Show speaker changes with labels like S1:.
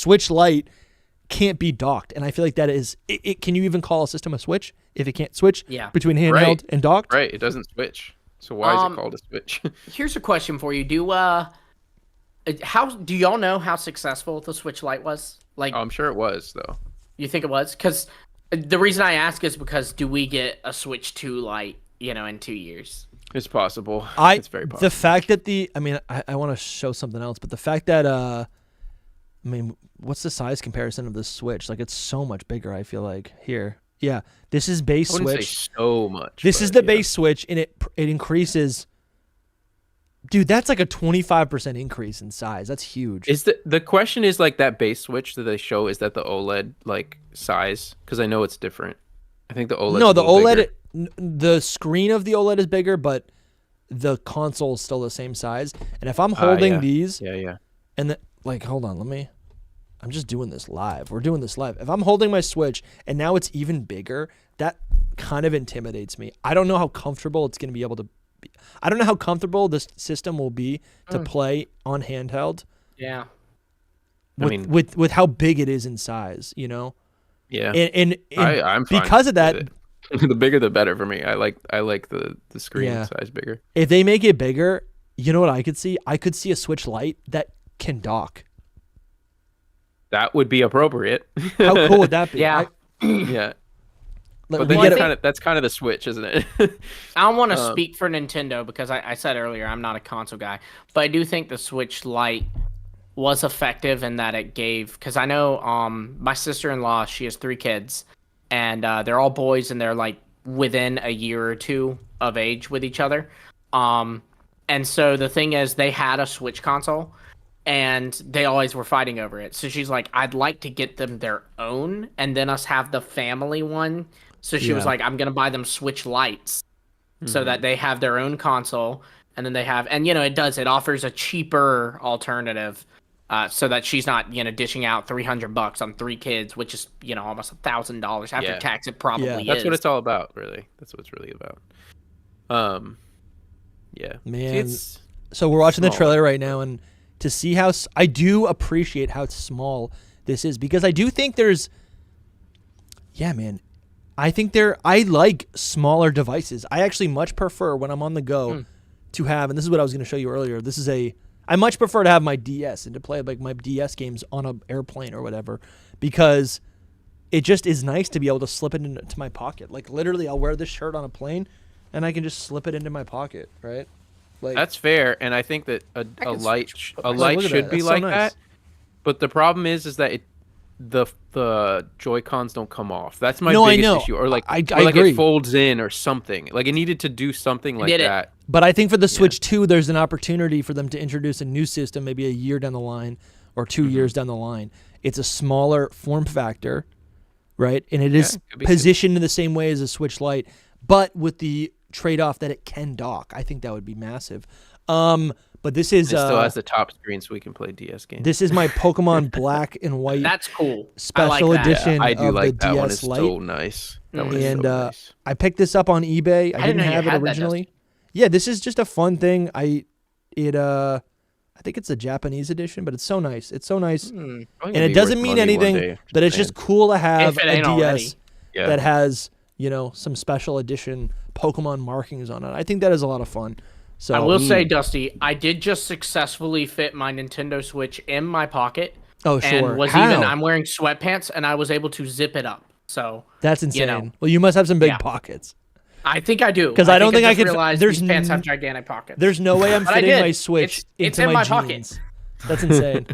S1: Switch Lite can't be docked, and I feel like that is it. Can you even call a system a Switch if it can't switch between handheld and docked?
S2: Right, it doesn't switch. So why is it called a Switch?
S3: Here's a question for you: do y'all know how successful the Switch Lite was? Like,
S2: I'm sure it was though.
S3: You think it was? Because the reason I ask is because do we get a Switch 2 Lite, in 2 years?
S2: It's possible. It's very possible.
S1: The fact that I want to show something else, but the fact that what's the size comparison of the Switch? Like, it's so much bigger. I feel like here, this is base
S2: I wouldn't
S1: Switch.
S2: say so much.
S1: This is the base Switch, and it increases. Dude, that's like a 25% increase in size. That's huge.
S2: Is the question is like that base Switch that they show, is that the OLED like size? Because I know it's different. I think the OLED.
S1: No, the OLED. The screen of the OLED is bigger, but the console is still the same size. And if I'm holding these, and hold on, I'm just doing this live. We're doing this live. If I'm holding my Switch and now it's even bigger, that kind of intimidates me. I don't know how comfortable it's going to be able to. I don't know how comfortable this system will be to play on handheld.
S3: Yeah.
S1: With how big it is in size, Yeah. And
S2: I'm fine
S1: because of that,
S2: the bigger the better for me. I like the screen size bigger.
S1: If they make it bigger, you know what I could see? I could see a Switch Lite that can dock.
S2: That would be appropriate.
S1: How cool would that be?
S3: Yeah.
S2: Yeah. But then that's kind of the Switch, isn't it?
S3: I don't want to speak for Nintendo because I said earlier I'm not a console guy, but I do think the Switch Lite was effective in that it gave, because I know my sister-in-law, she has 3 kids, and they're all boys, and they're like within a year or 2 of age with each other. And so the thing is, they had a Switch console, and they always were fighting over it. So she's like, I'd like to get them their own, and then us have the family one. So she was like, I'm going to buy them Switch Lites so that they have their own console. And then they have, and it offers a cheaper alternative so that she's not, dishing out $300 on 3 kids, which is, almost $1,000 after tax. It probably is.
S2: That's what it's all about, really. That's what it's really about. Yeah.
S1: Man. So we're watching the trailer right now, and to see how, I do appreciate how small this is, because I do think there's, I like smaller devices. I actually much prefer when I'm on the go to have, and this is what I was going to show you earlier. I much prefer to have my DS and to play like my DS games on an airplane or whatever, because it just is nice to be able to slip it into my pocket. Like literally, I'll wear this shirt on a plane, and I can just slip it into my pocket, right? Like,
S2: that's fair, and I think that a Lite should be like that. But the problem is that the Joy-Cons don't come off. That's my biggest issue. Or like, I agree. It folds in or something. Like it needed to do something like that.
S1: But I think for the Switch 2, there's an opportunity for them to introduce a new system, maybe a year down the line or 2 years down the line. It's a smaller form factor, right? And it is positioned in the same way as a Switch Lite, but with the trade-off that it can dock. I think that would be massive. But this is
S2: it still has the top screen so we can play DS games.
S1: This is my Pokemon Black and White.
S3: That's cool.
S1: Special edition
S2: I do
S1: of
S2: like
S1: the
S2: that
S1: DS
S2: one. It's
S1: Lite.
S2: so nice. That one is so nice.
S1: I picked this up on eBay. I didn't have it originally. Yeah, this is just a fun thing. I think it's a Japanese edition, but it's so nice. It's so nice. And it doesn't mean anything, but it's just cool to have a DS that has, some special edition Pokemon markings on it. I think that is a lot of fun. So
S3: I will say, Dusty, I did just successfully fit my Nintendo Switch in my pocket.
S1: Oh, sure.
S3: And I'm wearing sweatpants, and I was able to zip it up. So
S1: that's insane. Well, you must have some big pockets.
S3: I think I do.
S1: Because I don't think I could
S3: realize these pants have gigantic pockets.
S1: There's no way I'm fitting my Switch into
S3: in my
S1: jeans.
S3: pocket.
S1: That's insane.